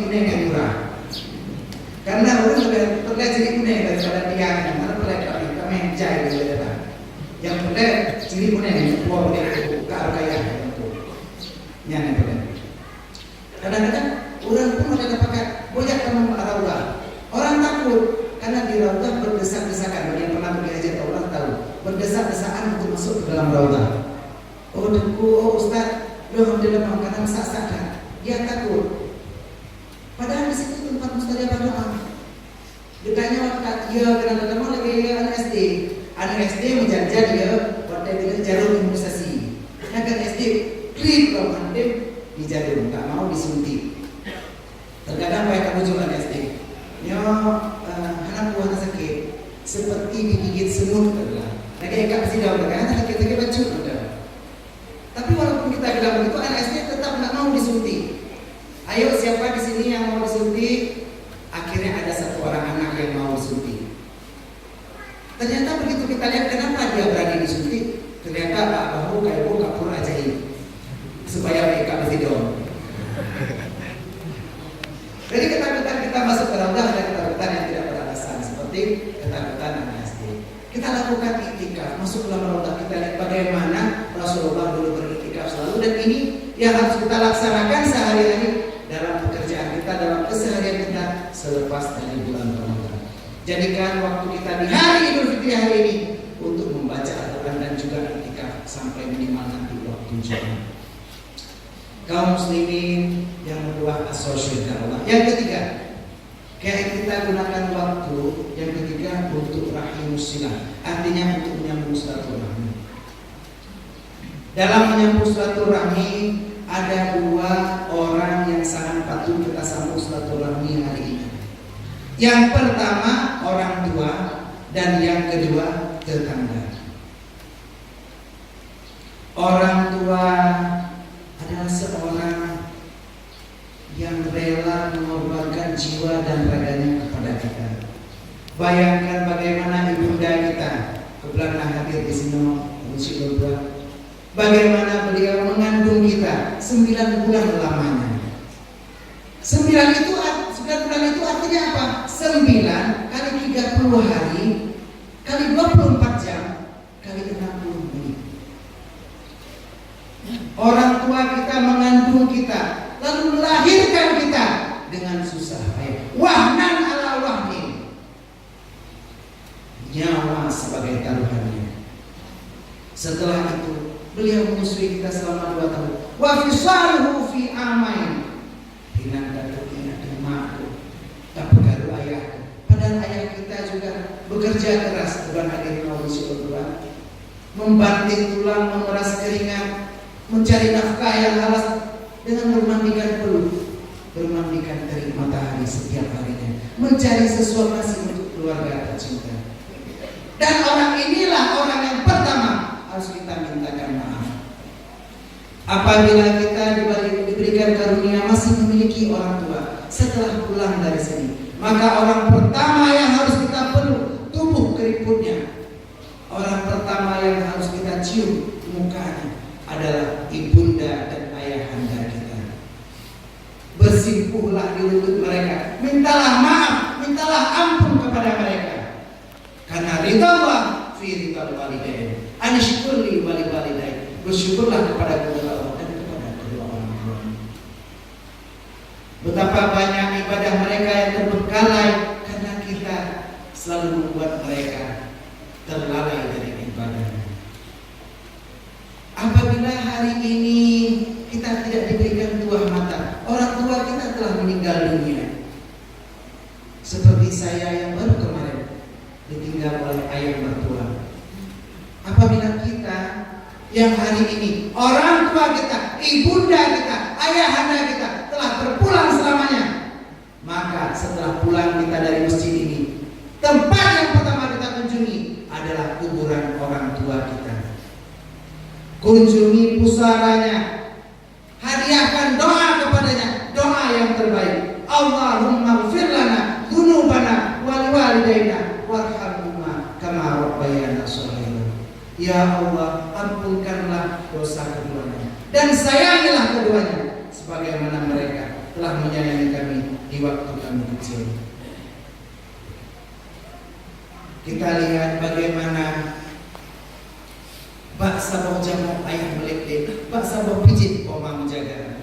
kuning yang murah. Karena orang lebih terlihat ciri kuning daripada tiang, karena terlihat rapi, kami yang jahit gitu ya. Yang terlihat ciri kuning yang keluar dari ke arah kaya itu, yang terlihat. Kadang-kadang orang pun ada pakai banyak teman raudah. Orang takut karena di raudah berdesak-desakan. Bagi yang pernah pergi haji atau orang tahu, berdesak-desakan untuk masuk ke dalam raudah. Oh deku, oh ustaz, belum di dalam karena masak-masak. Dia takut. Padahal di situ tempat mustajabah doa. Dekatnya waktu dia kadang-kadang lagi anak SD. Anak SD menjajah dia waktu dia jarum imunisasi. Anak SD klik kalau mandem di jarum, tak mau disuntik. Terkadang baik kamu juga anak SD. Nyo anak buah sakit seperti digigit semut adalah. Lagi ikat besi daun kan sakit-sakit baju ada. Tapi walaupun kita bilang begitu, anak SD tetap tak mau disuntik. Ayo siapa di sini yang mau disuntik? Akhirnya ada satu orang anak yang mau disuntik. Ternyata begitu kita lihat kenapa dia berani disuntik, ternyata Pak Bahu kayak kapur ajaib supaya mereka besi daun. Jadi ketakutan kita masuk ke raudah ada ketakutan yang tidak beralasan seperti ketakutan anak SD. Kita lakukan iktikaf, masuk ke dalam raudah, kita lihat bagaimana Rasulullah dulu beriktikaf selalu, dan ini yang harus kita laksanakan sehari-hari dalam pekerjaan kita, dalam keseharian kita selepas dari bulan Ramadan. Jadikan waktu kita di hari Idul Fitri hari ini untuk membaca Al-Quran dan juga iktikaf sampai minimal nanti waktu Jumat. Kaum muslimin yang berdoa asosiasi Allah. Yang ketiga, kayak kita gunakan waktu yang ketiga untuk rahimus silah, artinya untuk menyambung silaturahmi. Dalam menyambung silaturahmi ada dua orang yang sangat patut kita sambung silaturahmi hari ini. Yang pertama orang tua dan yang kedua tetangga. Orang tua adalah seorang yang rela mengorbankan jiwa dan raganya kepada kita. Bayangkan bagaimana ibunda kita kebetulan hadir di sini, bagaimana beliau mengandung kita 9 bulan lamanya. 9 bulan itu artinya apa? 9 kali 30 hari kali 24 jam kali 60 menit. Orang tua kita mengandung kita, lalu melahirkan kita dengan susah payah. Wahnan ala wahnin, nyawa sebagai taruhannya. Setelah itu beliau menyusui kita selama 2 tahun. Wa fisaluhu fi amain. Pinang datuknya dan makhluk tak bergaduh ayah. Padahal ayah kita juga bekerja keras bukan hadir Rasulullah, membanting tulang, memeras keringat, mencari nafkah yang halal dengan bermandikan peluh, bermandikan terik matahari setiap harinya, mencari sesuatu nasi untuk keluarga tercinta. Dan orang inilah orang yang pertama harus kita mintakan maaf. Apabila kita diberikan karunia masih memiliki orang tua setelah pulang dari sini, maka orang pertama yang harus kita peluk tubuh keriputnya, orang pertama yang harus kita cium mukanya adalah ibunda dan ayahanda kita. Bersimpuhlah di lutut mereka, mintalah maaf, mintalah ampun kepada mereka, karena ridha Allah fi ridha walidain. Ansyukurli wali walidain, bersyukurlah kepada kedua Allah dan kepada kedua orang tua. Betapa banyak ibadah mereka yang terbengkalai karena kita selalu membuat mereka terlalai dari ibadahnya. Apabila hari ini kita tidak diberikan buah mata, orang tua kita telah meninggal dunia. Seperti saya yang baru kemarin ditinggal oleh ayah mertua. Apabila kita yang hari ini orang tua kita, ibunda kita, ayahanda kita telah berpulang selamanya, maka setelah pulang kita dari masjid ini, tempat yang pertama kita kunjungi adalah kuburan orang tua kita. Kunjungi pusaranya, hadiahkan doa kepadanya, doa yang terbaik. Allahumma ighfir lana dzunubana wal walidaina warhamhuma kama rabbayana shaghira. Ya Allah, ampunkanlah dosa keduanya dan sayangilah keduanya sebagaimana mereka telah menyayangi kami di waktu kami kecil. Kita lihat bagaimana bak sabau jamu ayah melek-lek, bak sabau pijit oma menjaga.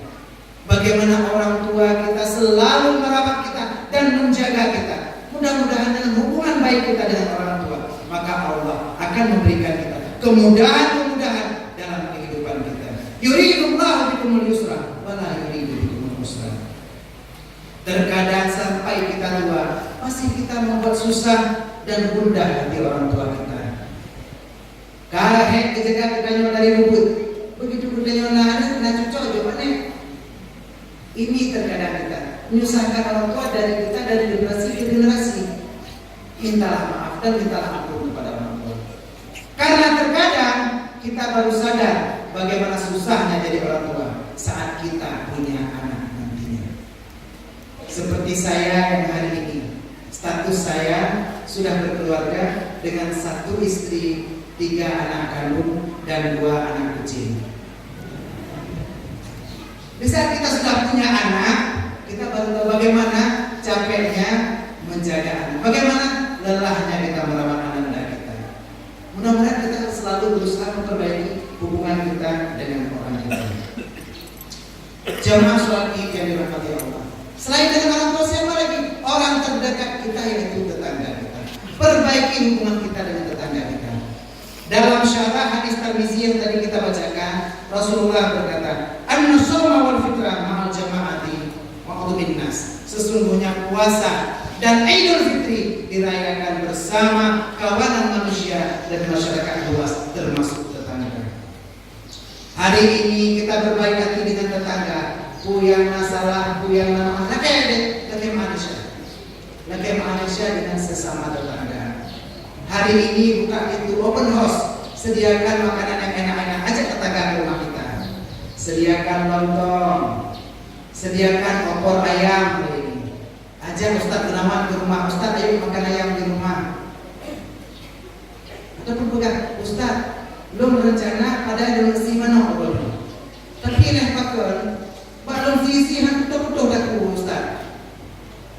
Bagaimana orang tua kita selalu merawat kita dan menjaga kita. Mudah-mudahan dengan hubungan baik kita dengan orang tua, maka Allah akan memberikan kita kemudahan-kemudahan dalam kehidupan kita. Yuridullahu bikumul yusra wa la yuridu bikumul usra. Terkadang sampai kita tua masih kita membuat susah dan gundah hati orang tua kita. Kahek kejaga kita dari rubut, begitu kita nyonya kena cucok jawabannya. Ini terkadang kita menyusahkan orang tua dari kita dari generasi ke generasi. Mintalah maaf dan mintalah ampun kepada orang tua. Karena terkadang kita baru sadar bagaimana susahnya jadi orang tua saat kita punya anak nantinya. Seperti saya yang hari ini, status saya sudah berkeluarga dengan 1 istri, 3 anak kandung dan 2 anak kecil. Di saat kita sudah punya anak, kita baru tahu bagaimana capeknya menjaga anak, bagaimana lelahnya kita merawat anak kita. Mudah-mudahan kita selalu berusaha memperbaiki hubungan kita dengan orang kita. Jamaah sholat Id yang dirahmati Allah. Selain dengan orang tua, siapa lagi? Orang terdekat kita, yaitu tetangga kita. Perbaiki hubungan kita dengan tetangga kita. Dalam syarah hadis Tirmizi yang tadi kita bacakan, Rasulullah berkata, "An-nusawma wal fitrah ma'al jama'ati wa qudubin nas." Sesungguhnya puasa dan Idul Fitri dirayakan bersama kawanan manusia dan masyarakat luas termasuk tetangga. Hari ini kita berbaik hati dengan tetangga, puyang masalah, puyang nama, lagi manusia dengan sesama tetangga. Hari ini buka pintu open house, sediakan makanan yang enak-enak, ajak tetangga ke rumah kita. Sediakan lontong, sediakan opor ayam hari ini. Ajak Ustaz Gunawan ke rumah, Ustaz ayo makan ayam di rumah. Ataupun pegang, Ustaz belum rencana pada donasi mana belum. Tapi ini pakai, balon visi han betul-betul dah Ustaz.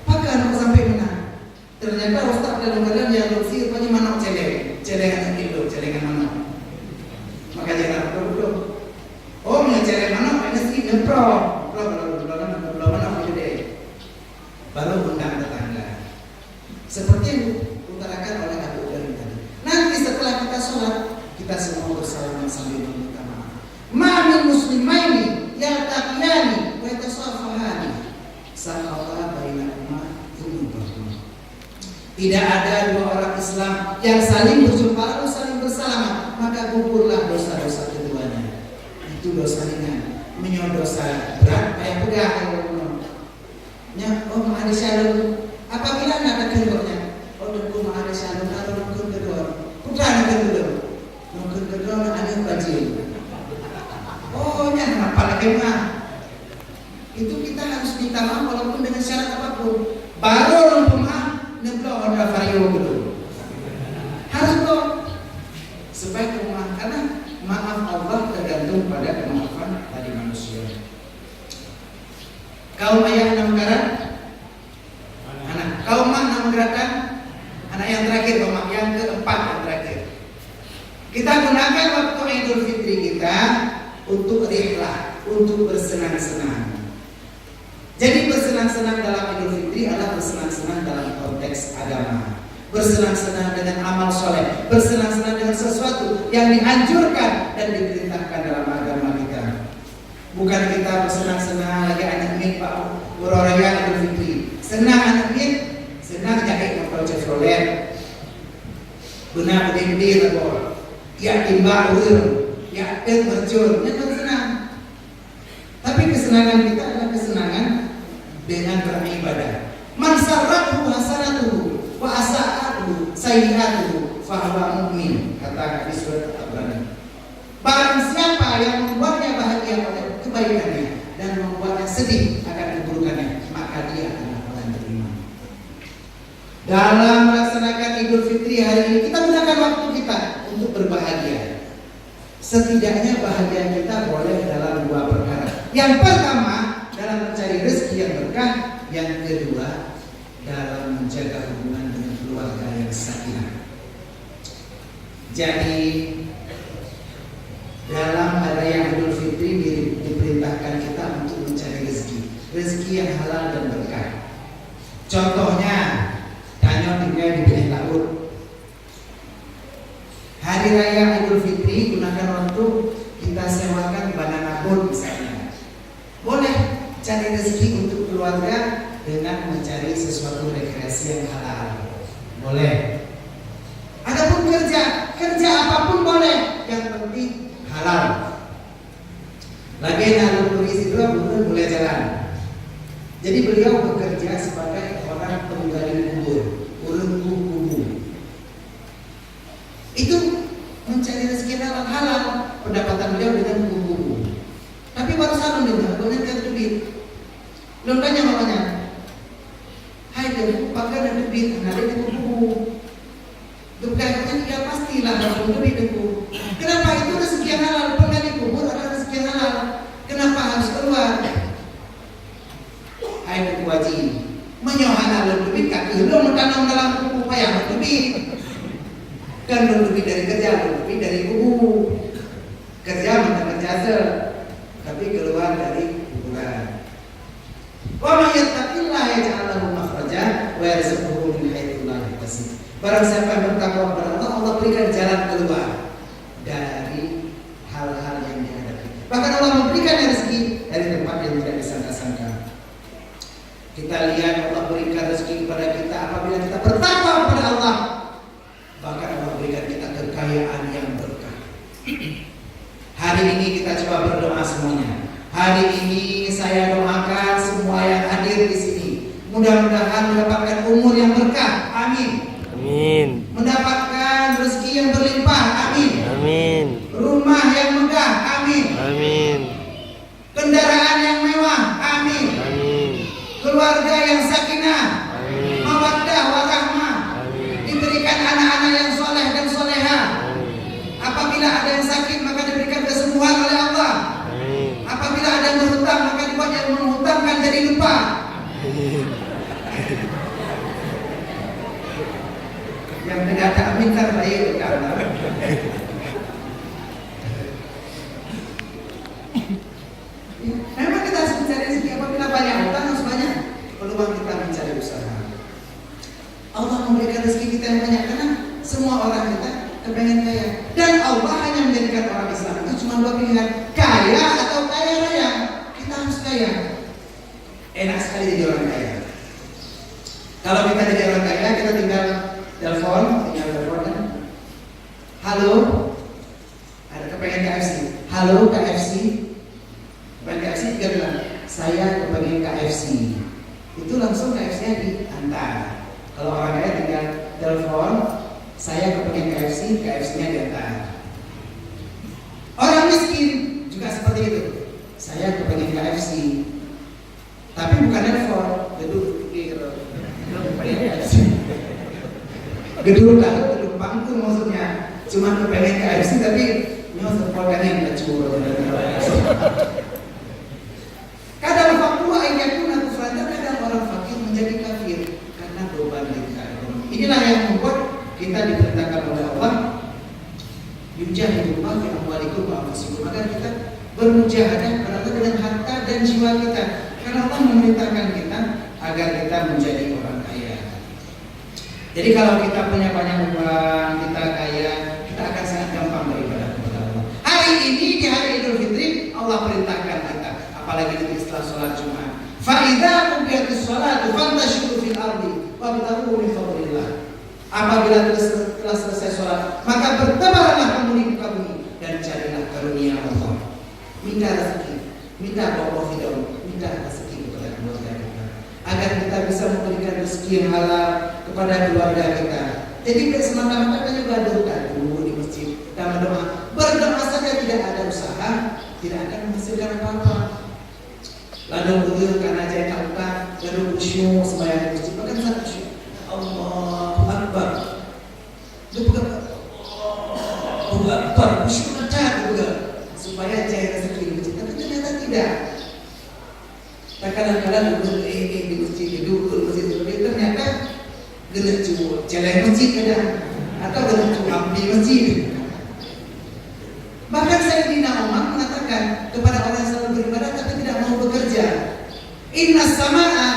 Pakai sampai mana? Ternyata Ustaz dalam keadaan yang donasi rupanya mana celengan itu, celengan mana? Maka jangan betul-betul. Oh, yang celeng mana? Ini sih nyempro. Belum mana itu deh. Baru undang tetangga. Seperti yang diutarakan oleh Abu Dhabi tadi. Nanti setelah kita sholat, kita semua bersalaman sambil meminta maaf. Ma'amil muslimaini yaltaqiyani wa yatasafahani. Sahawa bainahuma dzunubahum. Tidak ada 2 orang Islam yang saling berjumpa lalu saling bersalaman, maka gugurlah dosa-dosa keduanya. Itu dosa ringan. Menyodosa berat kayak pegang. Ya, oh ada shalom. Apabila tidak ada kendornya, oh dulu ada shalom, kalau mungkin kendor, putra ada kendor, mungkin kendor ada bajil. Oh jangan apa lagi mah. Itu kita harus minta maaf walaupun dengan syarat apapun. Baru lumpuh maaf, neblo ada vario dulu. Harus kok supaya rumah, karena maaf Allah tergantung pada kemaafan dari manusia. Kaum ayah 6 negara, anak. Kaum mak 6 gerakan, anak yang terakhir, kaum yang keempat yang terakhir. Kita gunakan waktu Idul Fitri kita untuk rihlah, untuk bersenang-senang. Jadi bersenang-senang dalam Idul Fitri adalah bersenang-senang dalam konteks agama. Bersenang-senang dengan amal soleh, bersenang-senang dengan sesuatu yang dianjurkan dan diperintahkan dalam agama kita. Bukan kita bersenang-senang lagi anak mit Pak Uroraya Idul Fitri. Senang anak mit, senang jahit motor Chevrolet. Benar berdiri labor. Ya timbal urut, ya terjun, ya senang. Tapi kesenangan kita adalah kesenangan dengan beribadah. Man sarrahu hasanatuhu wa asa'atuhu sayyi'atuhu fahuwa mu'min, kata di surat At-Tabrani. Barang siapa yang membuatnya bahagia oleh kebaikannya dan membuatnya sedih akan keburukannya, maka dia adalah orang yang beriman. Dalam melaksanakan Idul Fitri hari ini, kita gunakan waktu kita untuk berbahagia. Setidaknya bahagia kita boleh dalam 2 perkara. Yang pertama, dalam mencari rezeki yang berkah. yang kedua dalam menjaga hubungan dengan keluarga yang sakinah. Jadi dalam hari raya Idul Fitri diperintahkan kita untuk mencari rezeki yang halal dan berkah. Contohnya, tanya tinggal di pinggir laut. Hari raya Idul Fitri gunakan untuk kita sewakan banana boat misalnya. Boleh cari rezeki untuk keluarga dengan mencari sesuatu rekreasi yang halal. Boleh. Adapun kerja apapun boleh, yang penting halal. Lagi Alun Turis itu mulai jalan. Jadi beliau bekerja sebagai orang penggali kubur, urung kubur. Itu mencari rezeki halal. Pendapatan beliau dengan kubur. Tapi baru salam dia, boleh kan duit. Belum tanya mamanya. Hai dia, pakai ada duit, ada di kubur. Dukanya ya pastilah harus duit itu. Kenapa itu rezeki yang halal? Penggali kubur adalah rezeki yang halal. Kenapa harus keluar? Hai buku haji, menyohana lebih kaki belum menanam dalam kubur payah lebih. Kan lebih dari kerja, lebih dari kubur. Kerja mendapat jasa, tapi keluar dari kuburan. Wa may yattaqillaha yaj'al lahu makhraja wa yarzuqhu min haitsu la yahtasib. Barang siapa yang bertakwa kepada Allah, Allah berikan jalan keluar dari hal-hal yang dihadapi. Bahkan Allah memberikan rezeki dari tempat yang tidak disangka-sangka. Kita lihat Allah berikan rezeki kepada kita apabila kita bertakwa kepada Allah. Bahkan Allah berikan kita kekayaan yang berkah. Hari ini kita coba berdoa semuanya. Hari ini saya doakan semua yang hadir di sini, mudah-mudahan mendapatkan umur yang berkah. Amin. Amin. Mendapatkan rezeki yang berlimpah. Amin. Amin. Rumah yang megah. Amin. Amin. Kendaraan yang mewah. Amin. Amin. Keluarga yang sakinah. Amin. Mawaddah warahmah. Amin. Diberikan anak-anak yang soleh dan soleha. Apabila ada yang sakit maka diberikan kesembuhan oleh Allah. Amin. Apabila ada yang berhutang maka dibuat yang menghutangkan jadi lupa. Yang tidak teraminkan baik karena memang kita harus mencari rezeki. Apabila banyak hutang harus banyak peluang kita mencari usaha. Allah memberikan rezeki kita yang banyak karena semua orang kita kepengen kaya. Dan Allah hanya menjadikan orang Islam itu cuma dua pilihan, kaya atau kaya raya. Kita harus kaya. Enak sekali jadi orang kaya. Kalau kita jadi orang kaya, kita tinggal telepon kan. Halo, ada kepengen KFC. Halo KFC. Kepengen KFC dia bilang, saya kepengen KFC. Itu langsung KFC-nya diantar. Kalau orang kaya tinggal telepon, saya kepengen KFC, KFC-nya diantar. Orang miskin juga seperti itu. Saya kepengen KFC, tapi bukan telepon, gedung panggung maksudnya. Cuma kepengen KFC tapi nyos sekolahnya yang kecur. Kadang fakua yang pun aku sadar, kadang orang fakir menjadi kafir karena beban ekonomi. Inilah yang membuat kita diperintahkan oleh Allah, yujahidullah fi amwalikum wa anfusikum, agar kita bermujahadah kepada Allah dengan harta dan jiwa kita. Karena Allah memerintahkan kita agar kita menjadi orang kaya. Jadi kalau kita punya banyak uang, kita kaya, kita akan sangat gampang beribadah kepada Allah. Hari ini di hari Idul Fitri Allah perintahkan kita, apalagi nanti setelah sholat Jumat. Fa idza qudiyatis sholatu fantashiru fil ardi wabtaghu min fadlillah. Apabila telah selesai sholat, maka bertebaranlah kamu di muka bumi dan carilah karunia Allah. Minta rezeki, minta Allah hidayah, minta rezeki kepada keluarga kita, agar kita bisa memberikan rezeki yang halal kepada keluarga kita. Jadi semata-mata kita juga doa dulu di masjid dan berdoa saja, tidak ada usaha, tidak akan menghasilkan apa-apa. Lalu betul karena jaya utang, lalu khusyuk sembahyang di masjid, bahkan saat khusyuk Allahu Akbar, Allahu Akbar, khusyuk macam juga supaya jaya rezeki di masjid. Tapi ternyata tidak. Kadang-kadang di masjid genecu celeng masjid ada, atau genecu abdi masjid. Bahkan Sayyidina Umar mengatakan kepada orang yang selalu beribadah tapi tidak mau bekerja, inna sama'a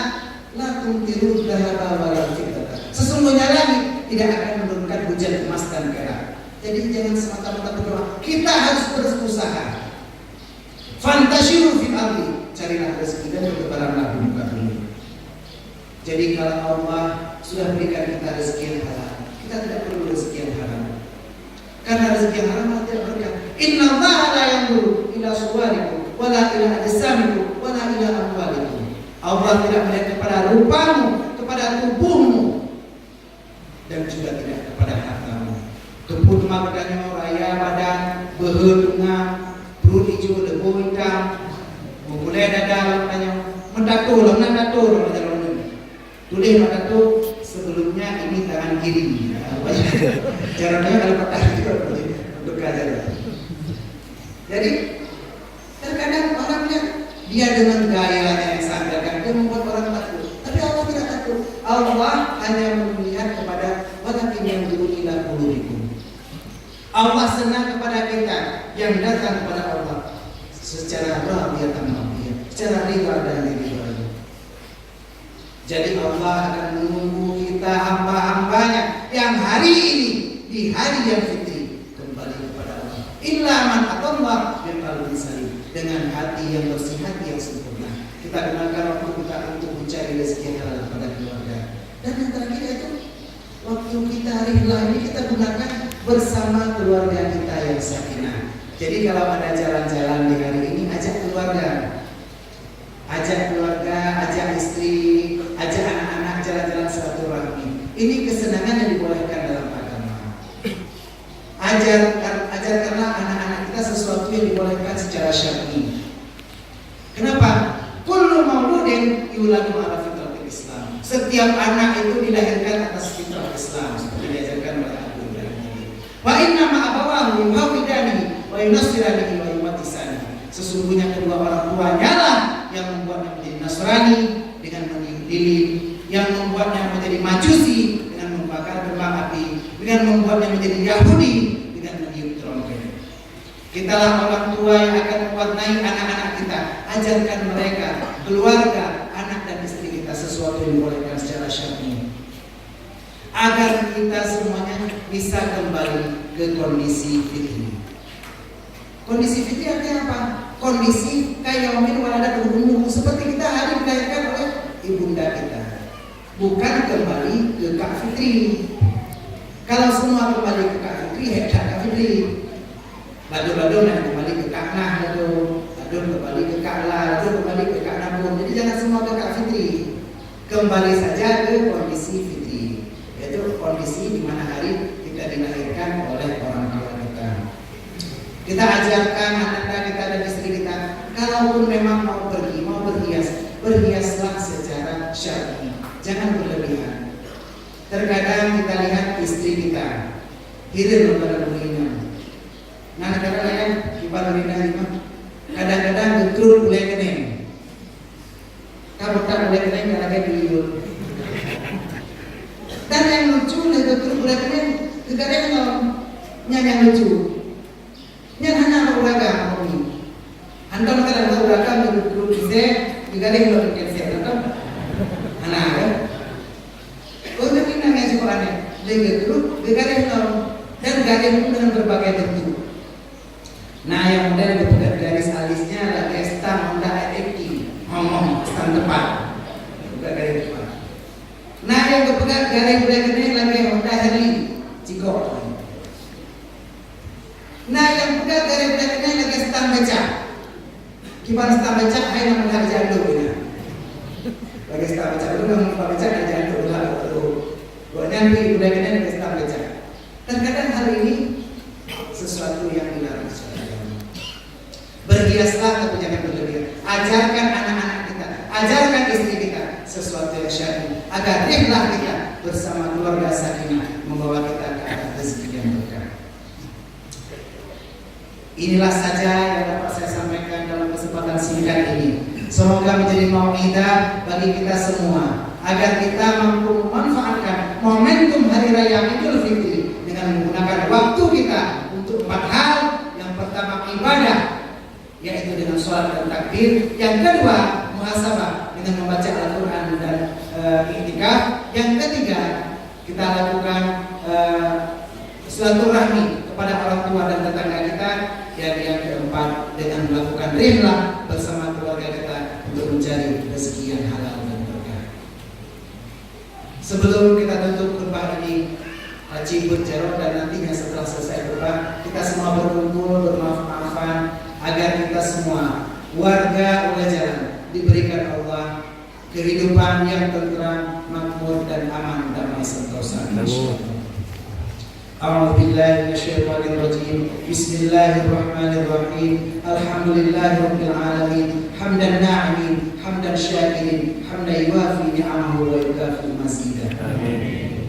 la tumtiru dhahaba wa la fiddata. Sesungguhnya langit tidak akan menurunkan hujan emas dan perak. Jadi jangan semata-mata berdoa, kita harus berusaha. Fantashiru fil ardi, carilah rezeki dan bertebaranlah di muka bumi. Jadi kalau Allah sudah berikan kita rezeki yang halal, kita tidak perlu rezeki yang haram. Karena rezeki yang haram tidak berkah. Inna Allah la yanzuru ila suwarikum wala ila ajsamikum wala ila amwalikum. Allah tidak melihat kepada rupamu, kepada tubuhmu, dan juga tidak kepada hartamu. Tubuh mah bedanya raya badan, beuheut tengah, perut hijau debu hitam, mulai dada katanya mendatur, lengan datur, tulis mendatur sebelumnya ini tangan kiri. Caranya kalau patah itu untuk kajian. Jadi terkadang orangnya dia dengan gayanya yang sandarkan dia membuat orang takut. Tapi Allah tidak takut. Allah hanya melihat kepada walakin yang dulu ila qulubikum. Allah senang kepada kita yang datang kepada Allah secara radiyatan mardiyah, secara ridha dan ridha. Jadi Allah akan menunggu kita hamba-hambanya yang hari ini di hari yang fitri kembali kepada Allah. Illa man atallah bi qalbin salim, dengan hati yang bersih, hati yang sempurna. Kita gunakan waktu kita untuk mencari rezeki halal kepada keluarga. Dan yang terakhir itu waktu kita hari ini kita gunakan bersama keluarga kita yang sakinah. Jadi kalau ada jalan-jalan di hari ini, ajak keluarga, ajak istri, ajak anak-anak jalan-jalan silaturahmi. Ini kesenangan yang dibolehkan dalam agama. Ajarkanlah anak-anak kita sesuatu yang dibolehkan secara syar'i. Kenapa? Kullu mauludin yuladu ala fitratil Islam. Setiap anak itu dilahirkan atas fitrah Islam seperti diajarkan oleh Abu Ibrahim. Wa inna ma abawahu yuhawidani wa yunasirani wa yumatisani. Sesungguhnya kedua orang tuanya lah yang membuatnya menjadi Nasrani dengan meniup lilin, yang membuatnya menjadi Majusi dengan membakar kembang api, dengan membuatnya menjadi Yahudi dengan meniup trompet. Kitalah orang tua yang akan mewarnai anak-anak kita. Ajarkan mereka, keluarga, anak dan istri kita sesuatu yang dibolehkan secara syar'i, agar kita semuanya bisa kembali ke kondisi fitri. Kondisi fitri artinya apa? Kondisi kayak yaumil waladat umum, seperti kita hari dilahirkan oleh ibunda kita, bukan kembali ke Kak Fitri. Kalau semua kembali ke Kak Fitri, hebat Kak Fitri. Badu-badu kembali ke Kak Nah, badu kembali ke Kak La, badu kembali ke Kak Nabun. Jadi jangan semua ke Kak Fitri. Kembali saja ke kondisi fitri, yaitu kondisi di mana hari kita dilahirkan oleh orang tua kita. Kita ajarkan anak-anak kita dan istri kita, kalaupun memang mau pergi, mau berhias, berhiaslah secara syar'i, jangan berlebihan. Terkadang kita lihat istri kita hilir pada dirinya. Nah, kadang-kadang kibar dirinya itu, kadang-kadang betul boleh kene. Kamu tak boleh kene kadang-kadang diliur. Dan yang lucu betul boleh kene, kadang-kadang yang lucu. Yang hanya uraga ini, anda mengatakan uraga menurut kita juga ada yang melakukan kesehatan, anak kan? Untuk ini namanya sekolahnya, lagi dulu, garis dan garis pun dengan berbagai bentuk. Nah, yang model dibuat garis alisnya lagi stam Honda Eki, ngomong stam tepat, bukan garis tepat. Nah, yang kepegang garis ini lagi Honda Harley, Cikok. Nah, yang pegang garis ini lagi stam beca. Gimana stam beca? Hai nama hari jadul ya. Lagi stam beca dulu, nama beca hari jadul lah. Buatnya di udah ini lagi stam beca. Terkadang hal ini sesuatu yang dilarang. Berhiaslah tapi jangan berlebihan. Ajarkan anak-anak kita, ajarkan istri kita sesuatu yang syar'i, agar rihlah kita bersama keluarga sakinah membawa kita ke arah rezeki yang berkah. Inilah saja yang dapat saya sampaikan dalam kesempatan singkat ini. Semoga menjadi mau'idah bagi kita semua, agar kita mampu memanfaatkan hadir. Yang kedua, muhasabah dengan membaca Al-Quran dan iktikaf. Yang ketiga, kita lakukan silaturahmi kepada orang tua dan tetangga kita. Yang keempat, dengan melakukan rihlah bersama keluarga kita untuk mencari rezeki yang halal dan berkah. Sebelum kita tutup khutbah ini, Haji Burjarot, dan nantinya setelah selesai khutbah, kita semua berkumpul bermaaf-maafan agar kita semua warga Ulajaran diberikan Allah kehidupan yang tentram, makmur dan aman, damai sentosa. A'udzu billahi minasyaitonir rajim. Bismillahirrahmanirrahim. Alhamdulillahirabbil alamin. Hamdan na'imin, hamdan syakirin, hamdan yuwafi ni'amahu wa yukafi mazidah. Amin.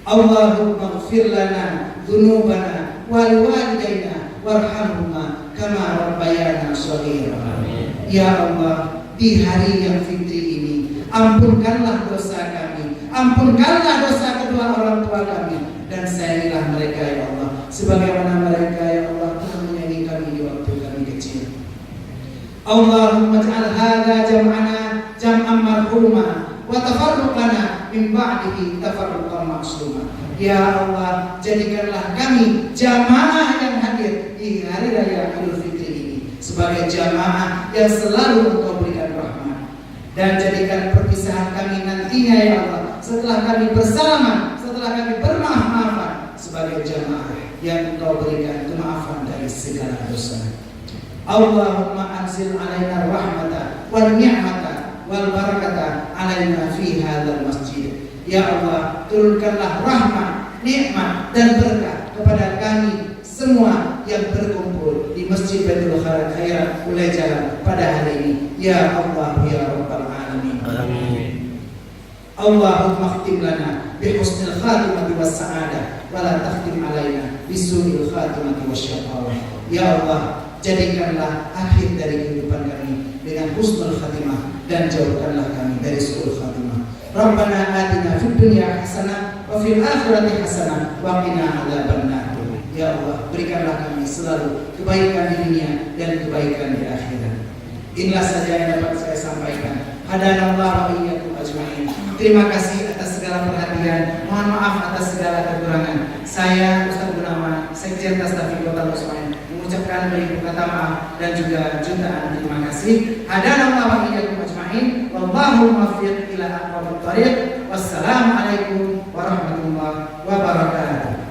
Allahumma ighfir lana dzunubana wal walidayna warhamhuma kama rabbayana shaghira. Ya Allah, di hari yang fitri ini, ampunkanlah dosa kami, ampunkanlah dosa kedua orang tua kami, dan sayangilah mereka ya Allah, sebagaimana mereka ya Allah telah menyayangi kami di waktu kami kecil. Allahumma ij'al hadza jam'ana jam'an marhuma wa tafarruqana min ba'dihi tafarruqan ma'suma. Ya Allah, jadikanlah kami jamaah yang hadir di hari raya Idul Fitri ini sebagai jamaah yang selalu Engkau berikan rahmat, dan jadikan perpisahan kami nantinya ya Allah, setelah kami bersalaman, setelah kami bermaaf-maafan, sebagai jamaah yang Engkau berikan kemaafan dari segala dosa. Allahumma anzil alaina rahmata wal ni'mata wal barakata alaina fi hadzal masjid. Ya Allah, turunkanlah rahmat, nikmat dan berkah kepada kami semua yang berkumpul di Masjid Baitul Khairat Ulajaran pada hari ini. Ya Allah ya Rabbal alamin. Amin. Allahumma khtim lana bi husnil khatimati was sa'adah wa la takhtim alaina bi su'il khatimati wasyaqawah. Ya Allah, jadikanlah akhir dari kehidupan kami dengan husnul khatimah, dan jauhkanlah kami dari su'ul khatimah. Rabbana atina fid dunya hasanah wa fil akhirati hasanah wa qina adzabannar. Ya Allah, berikanlah kami selalu kebaikan di dunia dan kebaikan di akhirat. Inilah saja yang dapat saya sampaikan. Hadanallahu wa iyyakum ajma'in. Terima kasih atas segala perhatian. Mohon maaf atas segala kekurangan. Saya Ustaz Gunawan, Sekjen Tasdaqi Kota Musmain, mengucapkan banyak kata maaf dan juga jutaan terima kasih. Hadanallahu wa iyyakum ajma'in. Wallahu muwaffiq ila aqwamit thariq. Wassalamualaikum warahmatullahi wabarakatuh.